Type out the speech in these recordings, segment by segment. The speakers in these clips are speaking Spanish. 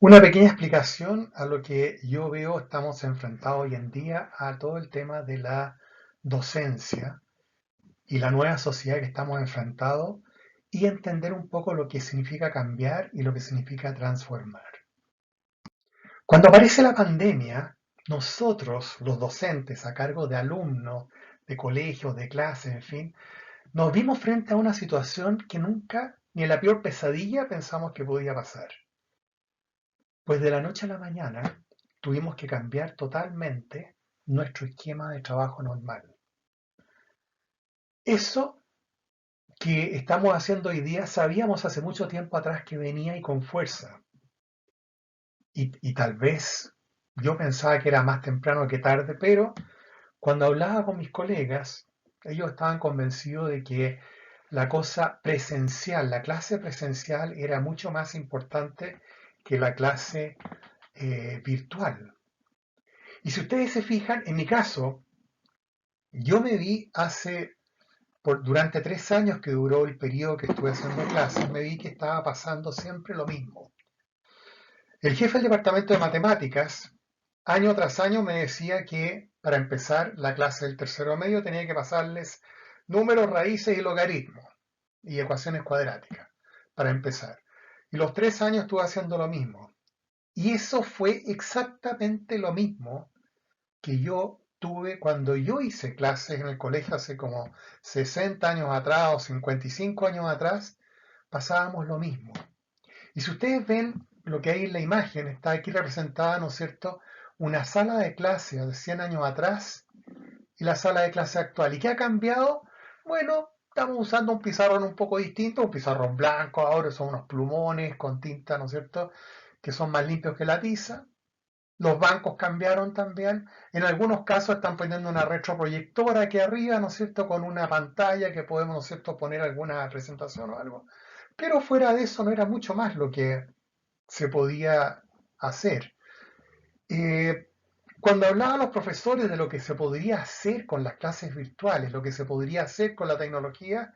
Una pequeña explicación a lo que yo veo estamos enfrentados hoy en día a todo el tema de la docencia y la nueva sociedad que estamos enfrentados y entender un poco lo que significa cambiar y lo que significa transformar. Cuando aparece la pandemia, nosotros, los docentes a cargo de alumnos, de colegios, de clases, en fin, nos vimos frente a una situación que nunca, ni en la peor pesadilla, pensamos que podía pasar. Pues de la noche a la mañana tuvimos que cambiar totalmente nuestro esquema de trabajo normal. Eso que estamos haciendo hoy día sabíamos hace mucho tiempo atrás que venía y con fuerza. Y tal vez yo pensaba que era más temprano que tarde, pero cuando hablaba con mis colegas, ellos estaban convencidos de que la cosa presencial, la clase presencial era mucho más importante que la clase virtual. Y si ustedes se fijan, en mi caso, yo me vi durante 3 años que duró el periodo que estuve haciendo clases, me vi que estaba pasando siempre lo mismo. El jefe del departamento de matemáticas, año tras año, me decía que para empezar la clase del tercero medio tenía que pasarles números, raíces y logaritmos y ecuaciones cuadráticas, para empezar. Y los 3 años estuve haciendo lo mismo. Y eso fue exactamente lo mismo que yo tuve cuando yo hice clases en el colegio hace como 60 años atrás o 55 años atrás, pasábamos lo mismo. Y si ustedes ven lo que hay en la imagen, está aquí representada, ¿no es cierto?, una sala de clase de 100 años atrás y la sala de clase actual. ¿Y qué ha cambiado? Bueno, estamos usando un pizarrón un poco distinto, un pizarrón blanco, ahora son unos plumones con tinta, ¿no es cierto?, que son más limpios que la tiza. Los bancos cambiaron también. En algunos casos están poniendo una retroproyectora aquí arriba, ¿no es cierto?, con una pantalla que podemos, ¿no es cierto?, poner alguna presentación o algo. Pero fuera de eso no era mucho más lo que se podía hacer. Eh, Cuando hablaban los profesores de lo que se podría hacer con las clases virtuales, lo que se podría hacer con la tecnología,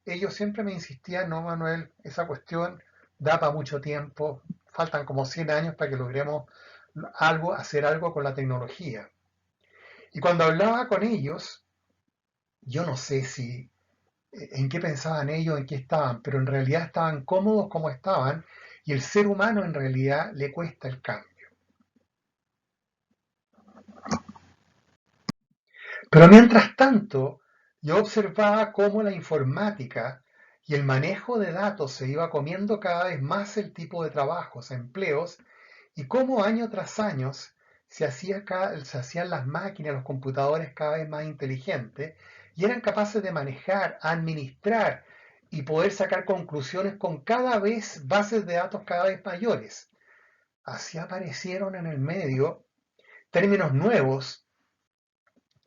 ellos siempre me insistían, no, Manuel, esa cuestión da para mucho tiempo, faltan como 100 años para que logremos hacer algo con la tecnología. Y cuando hablaba con ellos, yo no sé si en qué pensaban ellos, en qué estaban, pero en realidad estaban cómodos como estaban y el ser humano en realidad le cuesta el cambio. Pero mientras tanto, yo observaba cómo la informática y el manejo de datos se iba comiendo cada vez más el tipo de trabajos, empleos, y cómo año tras año se hacían las máquinas, los computadores cada vez más inteligentes y eran capaces de manejar, administrar y poder sacar conclusiones con cada vez bases de datos cada vez mayores. Así aparecieron en el medio términos nuevos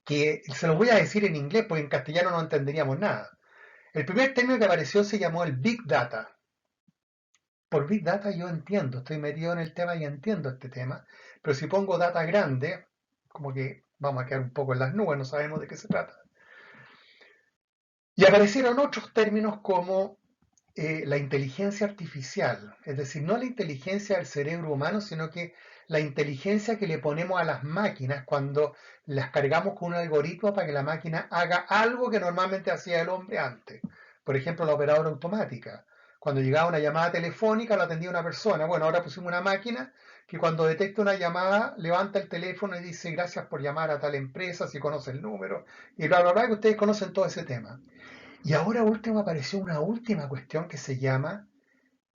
que se los voy a decir en inglés porque en castellano no entenderíamos nada. El primer término que apareció se llamó el Big Data. Por Big Data yo entiendo, estoy metido en el tema y entiendo este tema, pero si pongo data grande, como que vamos a quedar un poco en las nubes, no sabemos de qué se trata. Y aparecieron otros términos como la inteligencia artificial, es decir, no la inteligencia del cerebro humano, sino que la inteligencia que le ponemos a las máquinas cuando las cargamos con un algoritmo para que la máquina haga algo que normalmente hacía el hombre antes. Por ejemplo, la operadora automática. Cuando llegaba una llamada telefónica, la atendía una persona. Bueno, ahora pusimos una máquina que cuando detecta una llamada, levanta el teléfono y dice gracias por llamar a tal empresa, si conoce el número, y bla, bla, bla, que ustedes conocen todo ese tema. Y ahora último apareció una última cuestión que se llama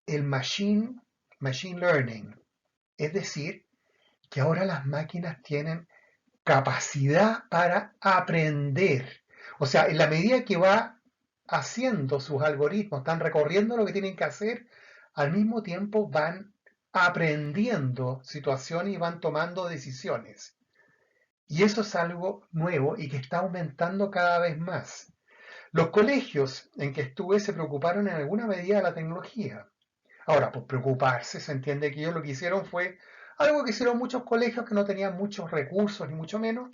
el machine learning. Es decir, que ahora las máquinas tienen capacidad para aprender. O sea, en la medida que va haciendo sus algoritmos, están recorriendo lo que tienen que hacer, al mismo tiempo van aprendiendo situaciones y van tomando decisiones. Y eso es algo nuevo y que está aumentando cada vez más. Los colegios en que estuve se preocuparon en alguna medida de la tecnología. Ahora, por preocuparse, se entiende que ellos lo que hicieron fue algo que hicieron muchos colegios que no tenían muchos recursos, ni mucho menos,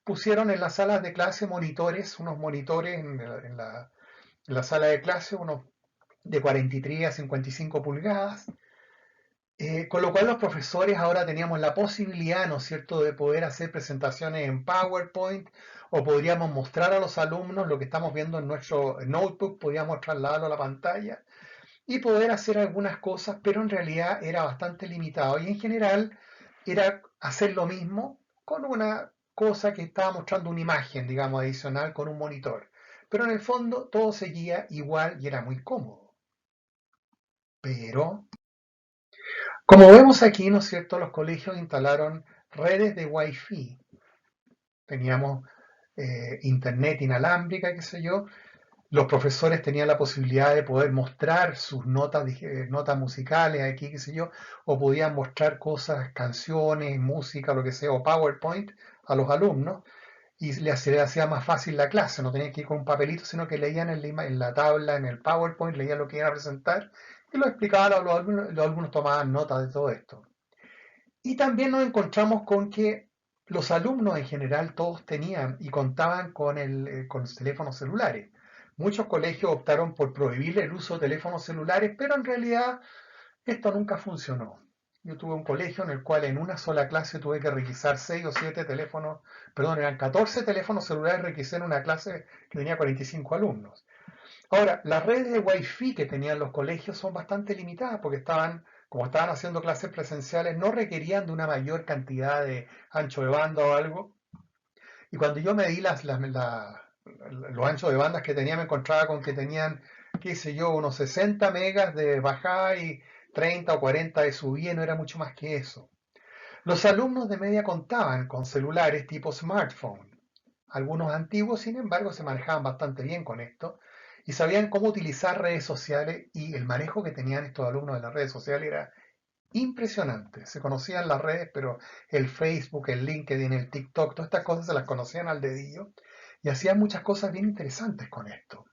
pusieron en las salas de clase monitores, unos monitores en la sala de clase, unos de 43 a 55 pulgadas, Con lo cual los profesores ahora teníamos la posibilidad, ¿no es cierto?, de poder hacer presentaciones en PowerPoint o podríamos mostrar a los alumnos lo que estamos viendo en nuestro notebook, podíamos trasladarlo a la pantalla y poder hacer algunas cosas, pero en realidad era bastante limitado y en general era hacer lo mismo con una cosa que estaba mostrando una imagen, digamos, adicional con un monitor. Pero en el fondo todo seguía igual y era muy cómodo. Pero como vemos aquí, ¿no es cierto? Los colegios instalaron redes de Wi-Fi. Teníamos internet inalámbrica, qué sé yo. Los profesores tenían la posibilidad de poder mostrar sus notas musicales aquí, qué sé yo, o podían mostrar cosas, canciones, música, lo que sea, o PowerPoint a los alumnos y le hacía más fácil la clase. No tenían que ir con un papelito, sino que leían en la tabla, en el PowerPoint, leían lo que iban a presentar y lo explicaban a los alumnos tomaban nota de todo esto. Y también nos encontramos con que los alumnos en general todos tenían y contaban con los teléfonos celulares. Muchos colegios optaron por prohibir el uso de teléfonos celulares, pero en realidad esto nunca funcionó. Yo tuve un colegio en el cual en una sola clase tuve que requisar 6 o 7 teléfonos, perdón, eran 14 teléfonos celulares requisé en una clase que tenía 45 alumnos. Ahora, las redes de Wi-Fi que tenían los colegios son bastante limitadas porque como estaban haciendo clases presenciales, no requerían de una mayor cantidad de ancho de banda o algo. Y cuando yo medí los anchos de bandas que tenía, me encontraba con que tenían, qué sé yo, unos 60 megas de bajada y 30 o 40 de subida, y no era mucho más que eso. Los alumnos de media contaban con celulares tipo smartphone. Algunos antiguos, sin embargo, se manejaban bastante bien con esto y sabían cómo utilizar redes sociales y el manejo que tenían estos alumnos de las redes sociales era impresionante. Se conocían las redes, pero el Facebook, el LinkedIn, el TikTok, todas estas cosas se las conocían al dedillo y hacían muchas cosas bien interesantes con esto.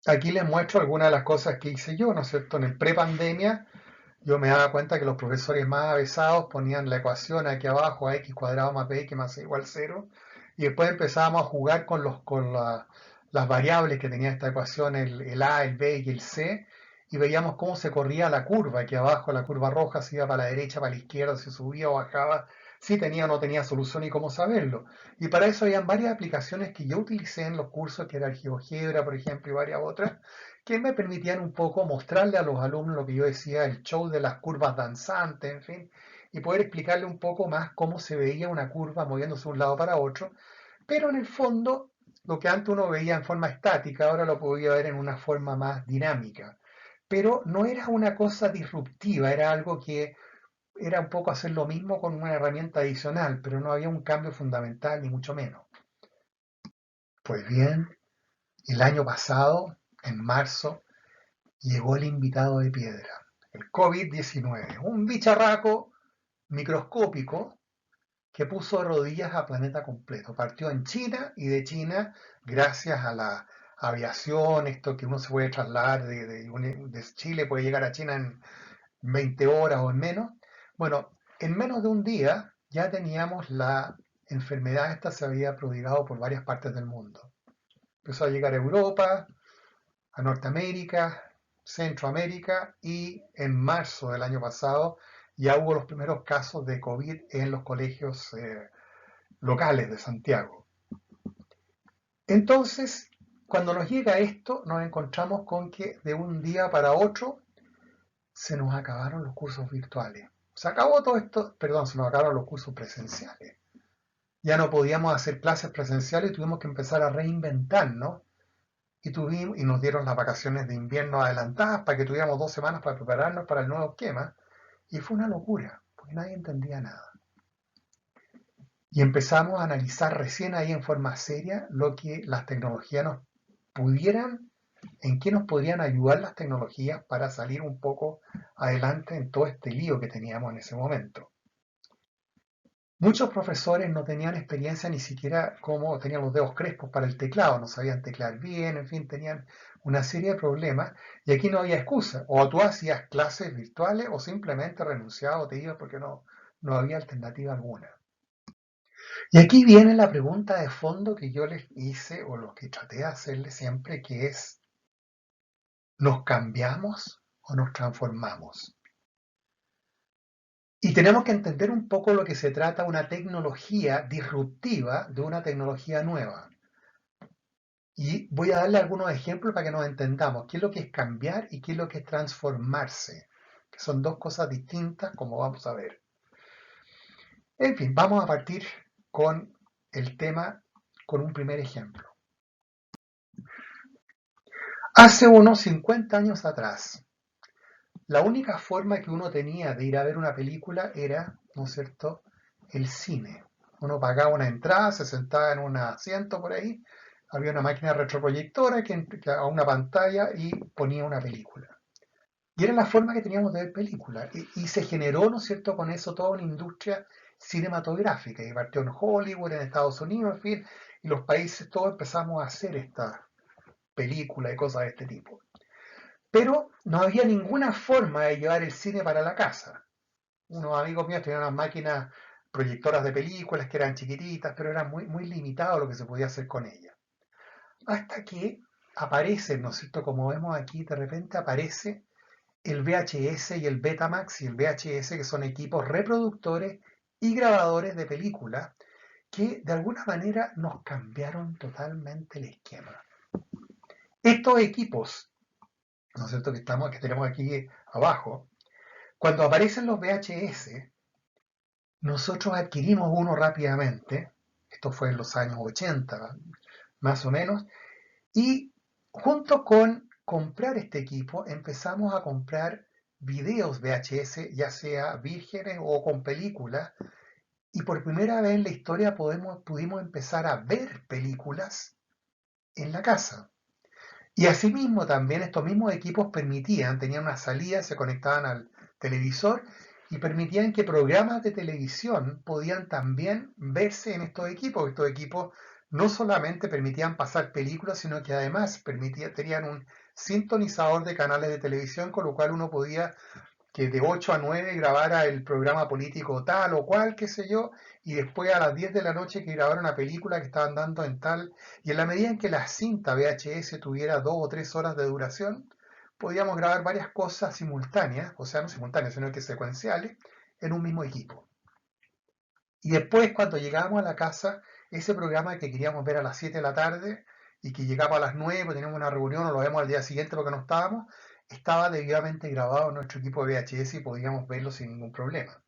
Aquí les muestro algunas de las cosas que hice yo, ¿no es cierto? En el pre-pandemia yo me daba cuenta que los profesores más avesados ponían la ecuación aquí abajo, x cuadrado más bx más c igual 0, y después empezábamos a jugar las variables que tenía esta ecuación, el a, el b y el c, y veíamos cómo se corría la curva aquí abajo, la curva roja, si iba para la derecha, para la izquierda, si subía o bajaba, si tenía o no tenía solución y cómo saberlo. Y para eso habían varias aplicaciones que yo utilicé en los cursos, que era el GeoGebra, por ejemplo, y varias otras, que me permitían un poco mostrarle a los alumnos lo que yo decía, el show de las curvas danzantes, en fin, y poder explicarle un poco más cómo se veía una curva moviéndose de un lado para otro, pero en el fondo, lo que antes uno veía en forma estática, ahora lo podía ver en una forma más dinámica. Pero no era una cosa disruptiva, era algo que era un poco hacer lo mismo con una herramienta adicional, pero no había un cambio fundamental, ni mucho menos. Pues bien, el año pasado, en marzo, llegó el invitado de piedra, el COVID-19, un bicharraco microscópico que puso de rodillas al planeta completo. Partió en China y de China, gracias a la aviación, esto que uno se puede trasladar de Chile, puede llegar a China en 20 horas o en menos. Bueno, en menos de un día ya teníamos la enfermedad esta se había prodigado por varias partes del mundo. Empezó a llegar a Europa, a Norteamérica, Centroamérica y en marzo del año pasado ya hubo los primeros casos de COVID en los colegios locales de Santiago. Entonces, cuando nos llega esto, nos encontramos con que de un día para otro se nos acabaron los cursos virtuales. Se acabó todo esto, perdón, se nos acabaron los cursos presenciales. Ya no podíamos hacer clases presenciales y tuvimos que empezar a reinventarnos y nos dieron las vacaciones de invierno adelantadas para que tuviéramos 2 semanas para prepararnos para el nuevo esquema. Y fue una locura, porque nadie entendía nada. Y empezamos a analizar recién ahí en forma seria lo que las tecnologías nos pudieran, en qué nos podrían ayudar las tecnologías para salir un poco adelante en todo este lío que teníamos en ese momento. Muchos profesores no tenían experiencia ni siquiera cómo tenían los dedos crespos para el teclado, no sabían teclear bien, en fin, tenían una serie de problemas y aquí no había excusa. O tú hacías clases virtuales o simplemente renunciabas o te ibas porque no había alternativa alguna. Y aquí viene la pregunta de fondo que yo les hice o lo que traté de hacerles siempre, que es, ¿nos cambiamos o nos transformamos. Y tenemos que entender un poco lo que se trata una tecnología disruptiva de una tecnología nueva. Y voy a darle algunos ejemplos para que nos entendamos qué es lo que es cambiar y qué es lo que es transformarse, que son dos cosas distintas, como vamos a ver. En fin, vamos a partir con el tema con un primer ejemplo. Hace unos 50 años atrás, la única forma que uno tenía de ir a ver una película era, ¿no es cierto?, el cine. Uno pagaba una entrada, se sentaba en un asiento por ahí, había una máquina retroproyectora que a una pantalla y ponía una película. Y era la forma que teníamos de ver películas. Y se generó, ¿no es cierto?, con eso toda una industria cinematográfica. Y partió en Hollywood, en Estados Unidos, en fin, y los países todos empezamos a hacer estas películas y cosas de este tipo. Pero no había ninguna forma de llevar el cine para la casa. Unos amigos míos tenían unas máquinas proyectoras de películas que eran chiquititas, pero era muy, muy limitado lo que se podía hacer con ellas. Hasta que aparece, ¿no es cierto?, como vemos aquí, de repente aparece el VHS y el Betamax y el VHS, que son equipos reproductores y grabadores de películas que de alguna manera nos cambiaron totalmente el esquema. Estos equipos, ¿no es cierto?, que tenemos aquí abajo, cuando aparecen los VHS, nosotros adquirimos uno rápidamente, esto fue en los años 80, más o menos, y junto con comprar este equipo empezamos a comprar videos VHS, ya sea vírgenes o con películas, y por primera vez en la historia pudimos empezar a ver películas en la casa. Y asimismo también estos mismos equipos tenían una salida, se conectaban al televisor y permitían que programas de televisión podían también verse en estos equipos. Estos equipos no solamente permitían pasar películas, sino que además tenían un sintonizador de canales de televisión, con lo cual uno podía que de 8 a 9 grabara el programa político tal o cual, qué sé yo, y después a las 10 de la noche que grabara una película que estaban dando en tal, y en la medida en que la cinta VHS tuviera 2 o 3 horas de duración, podíamos grabar varias cosas simultáneas, o sea, no simultáneas, sino que secuenciales, en un mismo equipo. Y después, cuando llegábamos a la casa, ese programa que queríamos ver a las 7 de la tarde y que llegaba a las 9, pues teníamos una reunión o lo vemos al día siguiente porque no estábamos, estaba debidamente grabado en nuestro equipo de VHS y podíamos verlo sin ningún problema.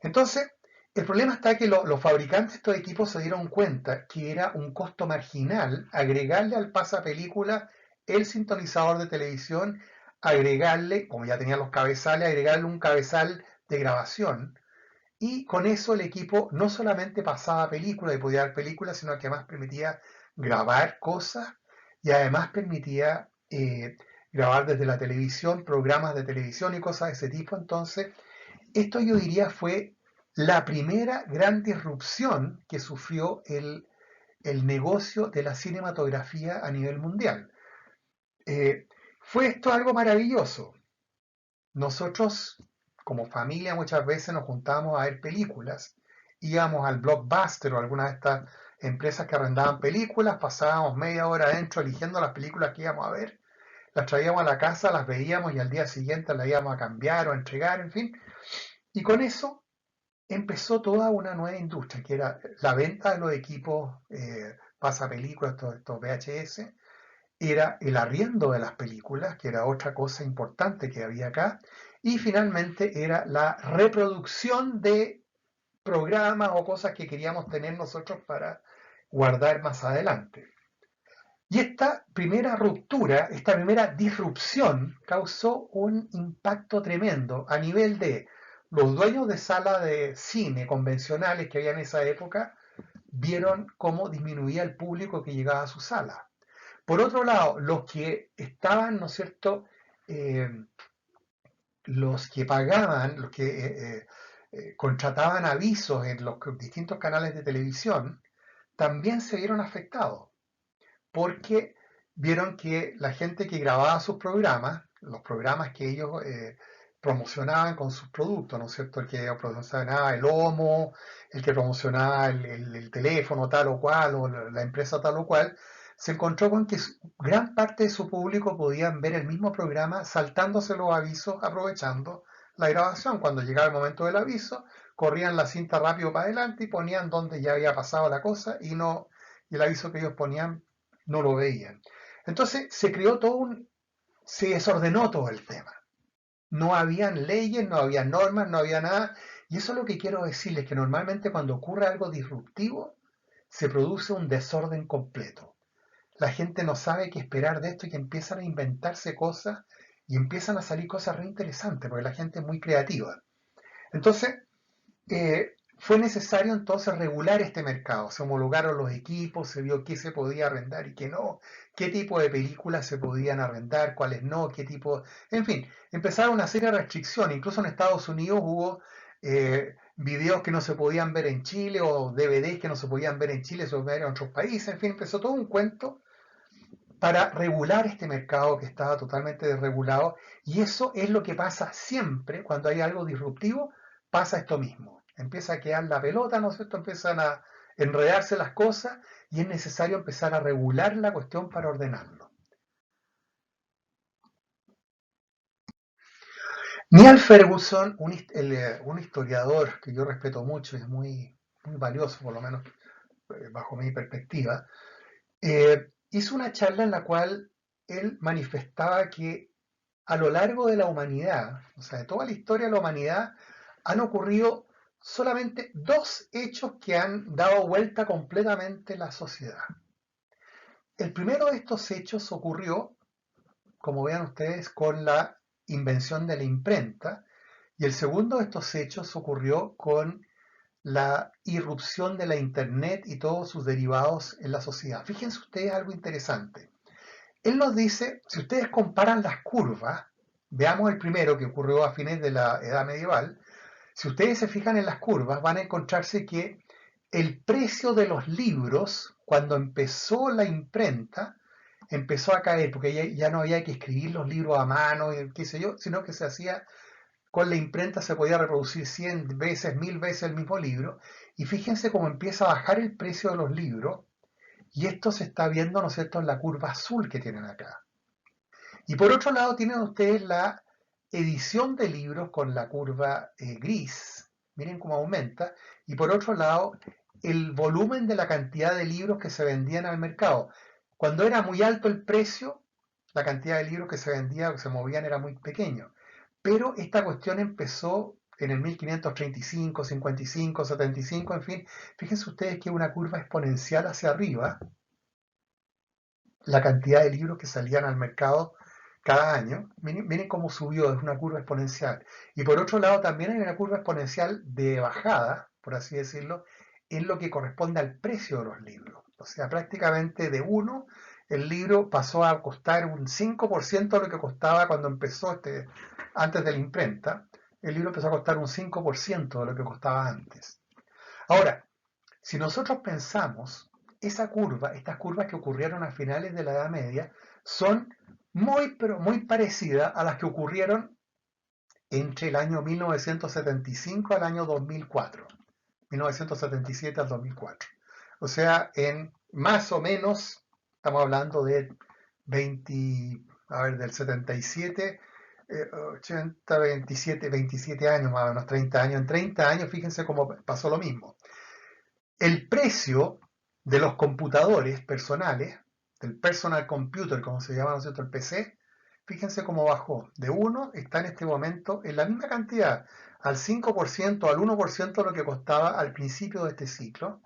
Entonces, el problema está que los fabricantes de estos equipos se dieron cuenta que era un costo marginal agregarle al pasapelícula el sintonizador de televisión, agregarle, como ya tenían los cabezales, agregarle un cabezal de grabación. Y con eso el equipo no solamente pasaba películas y podía ver películas, sino que además permitía grabar cosas y además permitía grabar desde la televisión, programas de televisión y cosas de ese tipo. Entonces, esto yo diría fue la primera gran disrupción que sufrió el negocio de la cinematografía a nivel mundial. Fue esto algo maravilloso. Nosotros, como familia, muchas veces nos juntábamos a ver películas. Íbamos al Blockbuster o alguna de estas empresas que arrendaban películas, pasábamos media hora adentro eligiendo las películas que íbamos a ver, las traíamos a la casa, las veíamos y al día siguiente las íbamos a cambiar o a entregar, en fin. Y con eso empezó toda una nueva industria, que era la venta de los equipos pasapelículas, estos VHS, era el arriendo de las películas, que era otra cosa importante que había acá, y finalmente era la reproducción de programas o cosas que queríamos tener nosotros para guardar más adelante. Y esta primera ruptura, esta primera disrupción causó un impacto tremendo a nivel de los dueños de salas de cine convencionales que había en esa época, vieron cómo disminuía el público que llegaba a su sala. Por otro lado, los que estaban, ¿no es cierto?, los que pagaban, los que contrataban avisos en los distintos canales de televisión, también se vieron afectados, porque vieron que la gente que grababa sus programas, los programas que ellos promocionaban con sus productos, ¿no es cierto? El que promocionaba el Omo, el que promocionaba el teléfono tal o cual, o la empresa tal o cual, se encontró con que gran parte de su público podían ver el mismo programa saltándose los avisos, aprovechando la grabación. Cuando llegaba el momento del aviso, corrían la cinta rápido para adelante y ponían donde ya había pasado la cosa y el aviso que ellos ponían no lo veían. Entonces se creó se desordenó todo el tema. No habían leyes, no había normas, no había nada. Y eso es lo que quiero decirles, que normalmente cuando ocurre algo disruptivo, se produce un desorden completo. La gente no sabe qué esperar de esto y que empiezan a inventarse cosas y empiezan a salir cosas re interesantes, porque la gente es muy creativa. Entonces, fue necesario entonces regular este mercado. Se homologaron los equipos, se vio qué se podía arrendar y qué no, qué tipo de películas se podían arrendar, cuáles no, qué tipo... En fin, empezaron una serie de restricciones. Incluso en Estados Unidos hubo videos que no se podían ver en Chile o DVDs que no se podían ver en Chile, se podían ver en otros países. En fin, empezó todo un cuento para regular este mercado que estaba totalmente desregulado. Y eso es lo que pasa siempre cuando hay algo disruptivo, pasa esto mismo. Empieza a quedar la pelota, ¿no es cierto? Empiezan a enredarse las cosas y es necesario empezar a regular la cuestión para ordenarlo. Neil Ferguson, un historiador que yo respeto mucho y es muy valioso, por lo menos bajo mi perspectiva, hizo una charla en la cual él manifestaba que a lo largo de la humanidad, o sea, de toda la historia de la humanidad, han ocurrido solamente dos hechos que han dado vuelta completamente la sociedad. El primero de estos hechos ocurrió, como vean ustedes, con la invención de la imprenta, y el segundo de estos hechos ocurrió con la irrupción de la Internet y todos sus derivados en la sociedad. Fíjense ustedes algo interesante. Él nos dice, si ustedes comparan las curvas, veamos el primero que ocurrió a fines de la Edad Medieval, si ustedes se fijan en las curvas van a encontrarse que el precio de los libros, cuando empezó la imprenta, empezó a caer, porque ya no había que escribir los libros a mano, qué sé yo, sino que se hacía con la imprenta, se podía reproducir 100 veces, 1000 veces el mismo libro, y fíjense cómo empieza a bajar el precio de los libros, y esto se está viendo, ¿no es cierto?, en la curva azul que tienen acá. Y por otro lado tienen ustedes la edición de libros con la curva gris, miren cómo aumenta, y por otro lado el volumen de la cantidad de libros que se vendían al mercado. Cuando era muy alto el precio, la cantidad de libros que se vendían o que se movían era muy pequeño. Pero esta cuestión empezó en el 1535, 55, 75, en fin. Fíjense ustedes que una curva exponencial hacia arriba, la cantidad de libros que salían al mercado cada año. Miren cómo subió, es una curva exponencial. Y por otro lado también hay una curva exponencial de bajada, por así decirlo, en lo que corresponde al precio de los libros. O sea, prácticamente de uno, el libro pasó a costar un 5% de lo que costaba cuando empezó antes de la imprenta. El libro empezó a costar un 5% de lo que costaba antes. Ahora, si nosotros pensamos, estas curvas que ocurrieron a finales de la Edad Media, son pero muy parecidas a las que ocurrieron entre el año 1975 al año 2004, 1977 al 2004. O sea, en más o menos, estamos hablando de 20, del 77, 80, 27 años, más o menos 30 años. En 30 años, fíjense cómo pasó lo mismo. El precio de los computadores personales, del personal computer, como se llama, ¿no es cierto?, el PC, fíjense cómo bajó. De 1 está en este momento en la misma cantidad, al 5%, al 1% de lo que costaba al principio de este ciclo.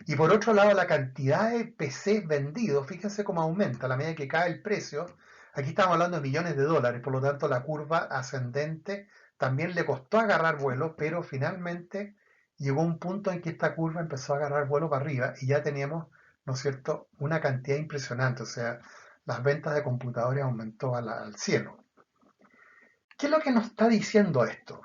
Y por otro lado, la cantidad de PCs vendidos, fíjense cómo aumenta a la medida que cae el precio. Aquí estamos hablando de millones de dólares, por lo tanto la curva ascendente también le costó agarrar vuelo, pero finalmente llegó un punto en que esta curva empezó a agarrar vuelo para arriba y ya teníamos, ¿no es cierto?, una cantidad impresionante. O sea, las ventas de computadores aumentó al cielo. ¿Qué es lo que nos está diciendo esto?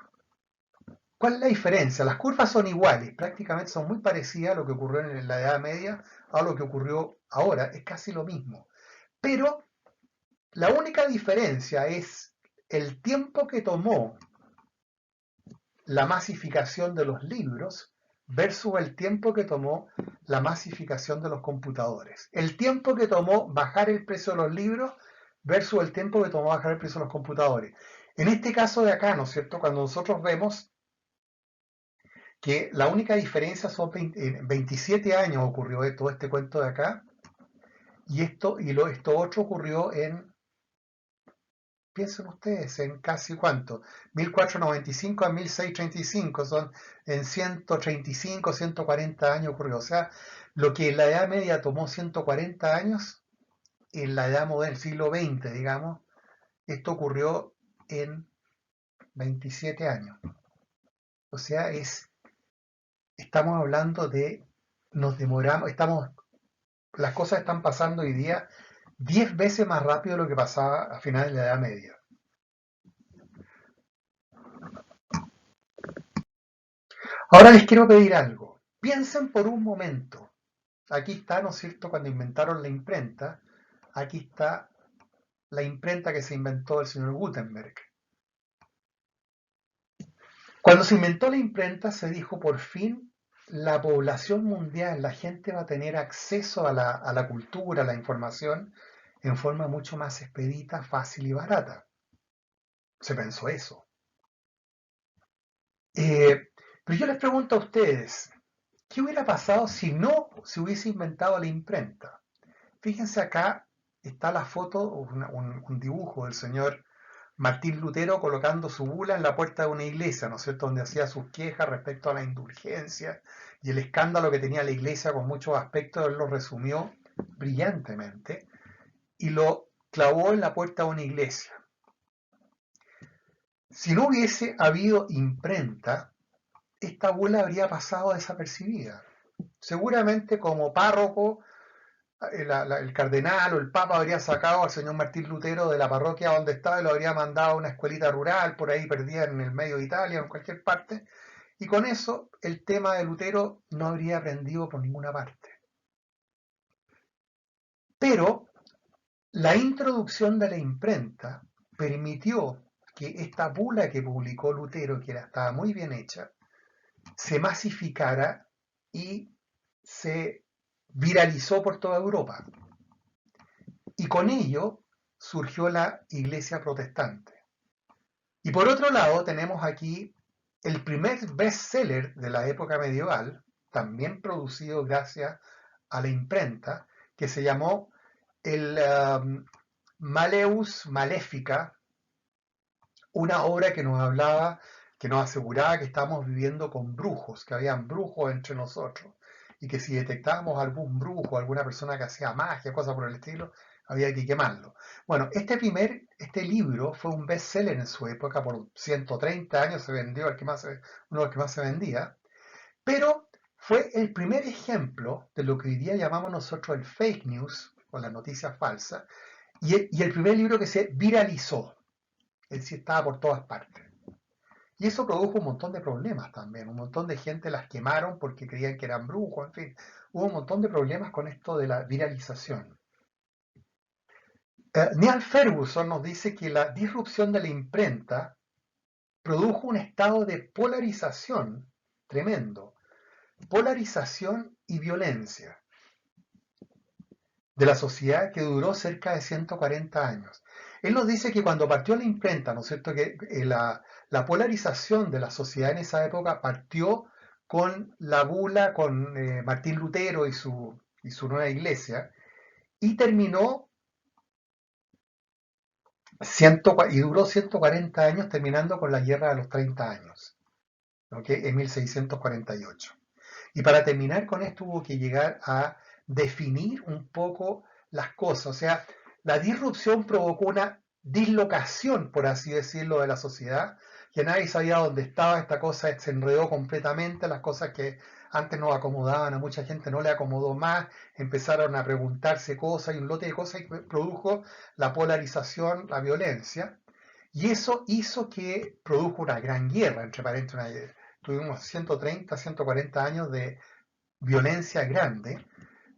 ¿Cuál es la diferencia? Las curvas son iguales, prácticamente son muy parecidas a lo que ocurrió en la Edad Media, a lo que ocurrió ahora, es casi lo mismo. Pero la única diferencia es el tiempo que tomó la masificación de los libros versus el tiempo que tomó la masificación de los computadores. El tiempo que tomó bajar el precio de los libros versus el tiempo que tomó bajar el precio de los computadores. En este caso de acá, ¿no es cierto? Cuando nosotros vemos que la única diferencia son 27 años ocurrió todo este cuento de acá, y esto otro ocurrió en, piensen ustedes, en casi cuánto, 1495 a 1635, son en 135, 140 años ocurrió. O sea, lo que en la Edad Media tomó 140 años, en la Edad Moderna, el siglo XX, digamos, esto ocurrió en 27 años. O sea, estamos hablando de, nos demoramos, las cosas están pasando hoy día 10 veces más rápido de lo que pasaba a finales de la Edad Media. Ahora les quiero pedir algo. Piensen por un momento. Aquí está, ¿no es cierto?, cuando inventaron la imprenta, aquí está la imprenta que se inventó el señor Gutenberg. Cuando se inventó la imprenta se dijo, por fin, la población mundial, la gente va a tener acceso a la cultura, a la información, en forma mucho más expedita, fácil y barata. Se pensó eso. Pero yo les pregunto a ustedes, ¿qué hubiera pasado si no se hubiese inventado la imprenta? Fíjense acá, está la foto, un dibujo del señor Martín Lutero colocando su bula en la puerta de una iglesia, ¿no es cierto?, donde hacía sus quejas respecto a la indulgencia y el escándalo que tenía la iglesia con muchos aspectos. Él lo resumió brillantemente y lo clavó en la puerta de una iglesia. Si no hubiese habido imprenta, esta bula habría pasado desapercibida. Seguramente como párroco, el cardenal o el papa habría sacado al señor Martín Lutero de la parroquia donde estaba y lo habría mandado a una escuelita rural, por ahí perdida en el medio de Italia o en cualquier parte, y con eso el tema de Lutero no habría aprendido por ninguna parte. Pero la introducción de la imprenta permitió que esta bula que publicó Lutero, que estaba muy bien hecha, se masificara y se viralizó por toda Europa. Y con ello surgió la Iglesia protestante. Y por otro lado tenemos aquí el primer bestseller de la época medieval, también producido gracias a la imprenta, que se llamó el Malleus Malefica, una obra que nos hablaba, que nos aseguraba que estábamos viviendo con brujos, que habían brujos entre nosotros, y que si detectábamos algún brujo, alguna persona que hacía magia, cosas por el estilo, había que quemarlo. Bueno, este libro fue un bestseller en su época, por 130 años se vendió, uno de los que más se vendía, pero fue el primer ejemplo de lo que hoy día llamamos nosotros el fake news, o la noticia falsa, y el primer libro que se viralizó, es decir, estaba por todas partes. Y eso produjo un montón de problemas también, un montón de gente las quemaron porque creían que eran brujos, en fin, hubo un montón de problemas con esto de la viralización. Neil Ferguson nos dice que la disrupción de la imprenta produjo un estado de polarización tremendo, polarización y violencia de la sociedad que duró cerca de 140 años. Él nos dice que cuando partió la imprenta, ¿no es cierto?, que la polarización de la sociedad en esa época partió con la bula, con Martín Lutero y su nueva iglesia, y terminó y duró 140 años, terminando con la Guerra de los 30 años, ¿okay?, en 1648. Y para terminar con esto hubo que llegar a definir un poco las cosas. O sea, la disrupción provocó una dislocación, por así decirlo, de la sociedad, que nadie sabía dónde estaba. Esta cosa se enredó completamente, las cosas que antes nos acomodaban a mucha gente no le acomodó más, empezaron a preguntarse cosas y un lote de cosas y produjo la polarización, la violencia, y eso hizo que produjo una gran guerra, entre paréntesis, tuvimos 130, 140 años de violencia grande,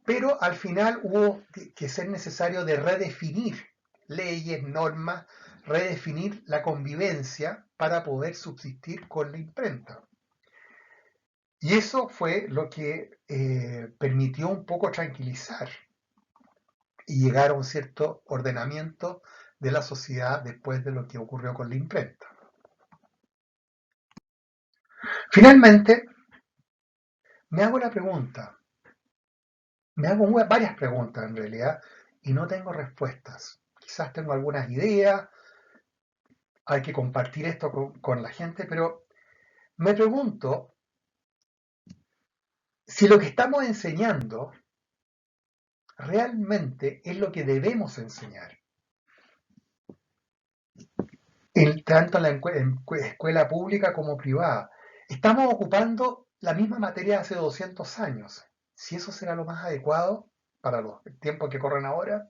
pero al final hubo que ser necesario de redefinir leyes, normas, redefinir la convivencia para poder subsistir con la imprenta. Y eso fue lo que permitió un poco tranquilizar y llegar a un cierto ordenamiento de la sociedad después de lo que ocurrió con la imprenta. Finalmente, me hago la pregunta, me hago varias preguntas en realidad y no tengo respuestas. Quizás tengo algunas ideas, hay que compartir esto con la gente, pero me pregunto si lo que estamos enseñando realmente es lo que debemos enseñar, tanto en la escuela pública como privada. Estamos ocupando la misma materia de hace 200 años. Si eso será lo más adecuado para los tiempos que corren ahora,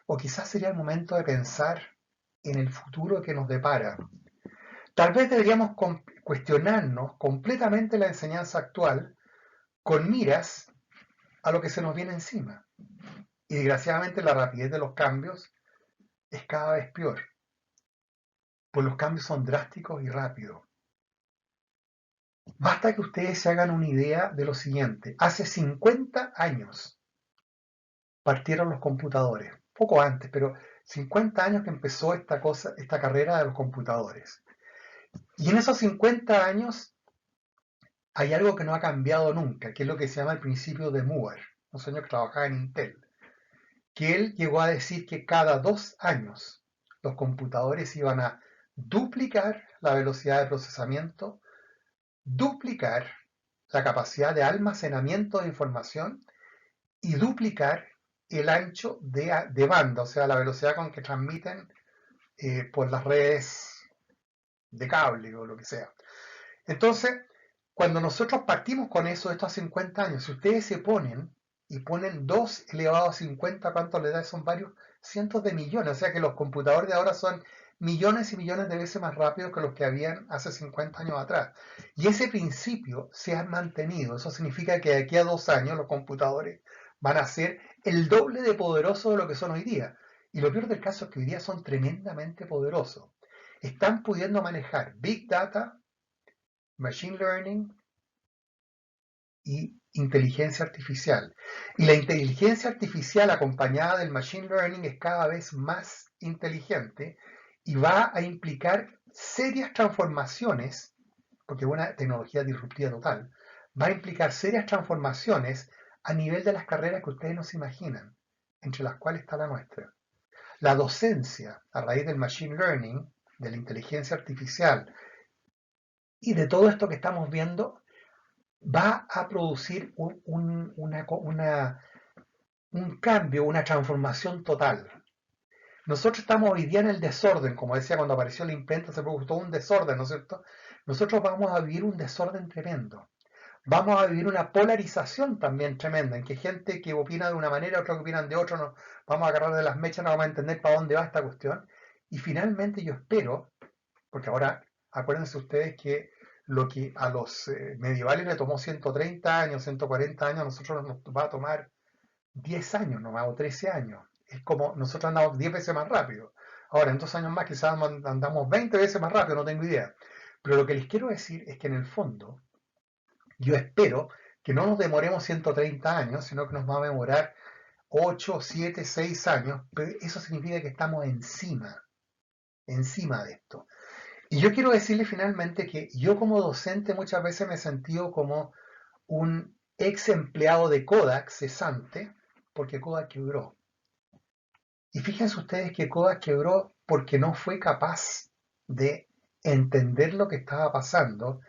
o quizás sería el momento de pensar en el futuro que nos depara. Tal vez deberíamos cuestionarnos completamente la enseñanza actual con miras a lo que se nos viene encima. Y desgraciadamente la rapidez de los cambios es cada vez peor, pues los cambios son drásticos y rápidos. Basta que ustedes se hagan una idea de lo siguiente. Hace 50 años partieron los computadores, poco antes, pero 50 años que empezó esta carrera de los computadores. Y en esos 50 años hay algo que no ha cambiado nunca, que es lo que se llama el principio de Moore, un señor que trabajaba en Intel, que él llegó a decir que cada 2 años los computadores iban a duplicar la velocidad de procesamiento, duplicar la capacidad de almacenamiento de información y duplicar el ancho de banda, o sea, la velocidad con que transmiten por las redes de cable o lo que sea. Entonces, cuando nosotros partimos con eso, estos 50 años, si ustedes se ponen y ponen 2 elevado a 50, ¿cuánto le da? Son varios cientos de millones. O sea que los computadores de ahora son millones y millones de veces más rápidos que los que habían hace 50 años atrás. Y ese principio se ha mantenido. Eso significa que de aquí a 2 años los computadores van a ser el doble de poderosos de lo que son hoy día. Y lo peor del caso es que hoy día son tremendamente poderosos. Están pudiendo manejar Big Data, Machine Learning y inteligencia artificial. Y la inteligencia artificial acompañada del Machine Learning es cada vez más inteligente y va a implicar serias transformaciones, porque es una tecnología disruptiva total, va a implicar serias transformaciones a nivel de las carreras que ustedes no se imaginan, entre las cuales está la nuestra. La docencia a raíz del Machine Learning, de la inteligencia artificial y de todo esto que estamos viendo, va a producir un cambio, una transformación total. Nosotros estamos hoy día en el desorden, como decía cuando apareció la imprenta, se produjo un desorden, ¿no es cierto? Nosotros vamos a vivir un desorden tremendo. Vamos a vivir una polarización también tremenda, en que gente que opina de una manera, otros que opinan de otra, nos vamos a agarrar de las mechas, no vamos a entender para dónde va esta cuestión. Y finalmente yo espero, porque ahora acuérdense ustedes que lo que a los medievales le tomó 130 años, 140 años, a nosotros nos va a tomar 10 años nomás, o 13 años. Es como nosotros andamos 10 veces más rápido. Ahora, en 2 años más quizás andamos 20 veces más rápido, no tengo idea. Pero lo que les quiero decir es que en el fondo, yo espero que no nos demoremos 130 años, sino que nos va a demorar 8, 7, 6 años. Pero eso significa que estamos encima de esto. Y yo quiero decirle finalmente que yo como docente muchas veces me he sentido como un ex empleado de Kodak cesante, porque Kodak quebró. Y fíjense ustedes que Kodak quebró porque no fue capaz de entender lo que estaba pasando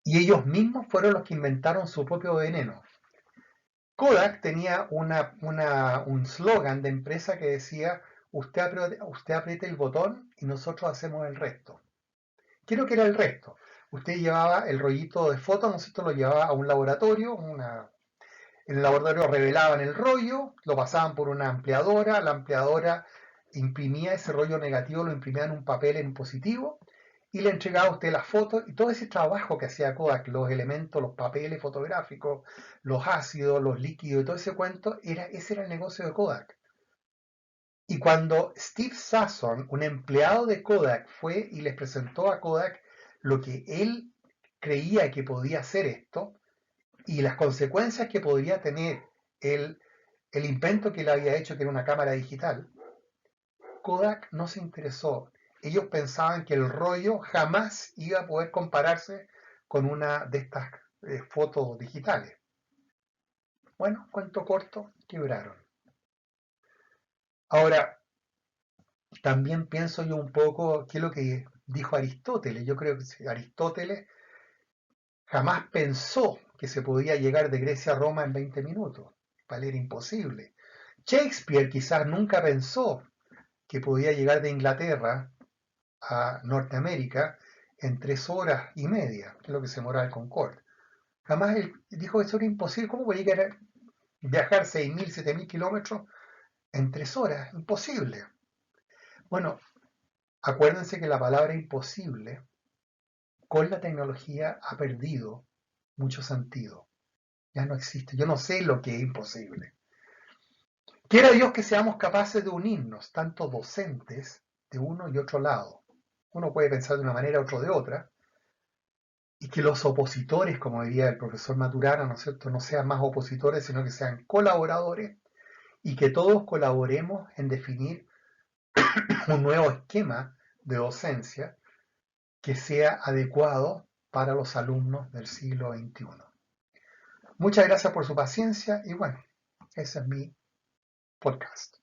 y ellos mismos fueron los que inventaron su propio veneno. Kodak tenía un slogan de empresa que decía, usted apriete el botón y nosotros hacemos el resto. ¿Qué es lo que era el resto? Usted llevaba el rollito de fotos, nosotros lo llevaba a un laboratorio, en el laboratorio revelaban el rollo, lo pasaban por una ampliadora, la ampliadora imprimía ese rollo negativo, lo imprimía en un papel en positivo y le entregaba a usted las fotos y todo ese trabajo que hacía Kodak, los elementos, los papeles fotográficos, los ácidos, los líquidos y todo ese cuento, ese era el negocio de Kodak. Y cuando Steve Sasson, un empleado de Kodak, fue y les presentó a Kodak lo que él creía que podía hacer esto, y las consecuencias que podría tener el, el invento que él había hecho, que era una cámara digital, Kodak no se interesó. Ellos pensaban que el rollo jamás iba a poder compararse con una de estas fotos digitales. Bueno, cuento corto, quebraron. Ahora, también pienso yo un poco qué es lo que dijo Aristóteles. Yo creo que Aristóteles jamás pensó que se podía llegar de Grecia a Roma en 20 minutos. Para él era imposible. Shakespeare quizás nunca pensó que podía llegar de Inglaterra a Norteamérica en 3 horas y media, que es lo que se demora el Concorde. Jamás él dijo que eso era imposible. ¿Cómo podía viajar 6.000, 7.000 kilómetros en 3 horas? Imposible. Bueno, acuérdense que la palabra imposible con la tecnología ha perdido mucho sentido. Ya no existe. Yo no sé lo que es imposible. Quiera Dios que seamos capaces de unirnos, tanto docentes de uno y otro lado. Uno puede pensar de una manera, otro de otra, y que los opositores, como diría el profesor Maturana, ¿no es cierto?, no sean más opositores, sino que sean colaboradores, y que todos colaboremos en definir un nuevo esquema de docencia que sea adecuado para los alumnos del siglo XXI. Muchas gracias por su paciencia y bueno, ese es mi podcast.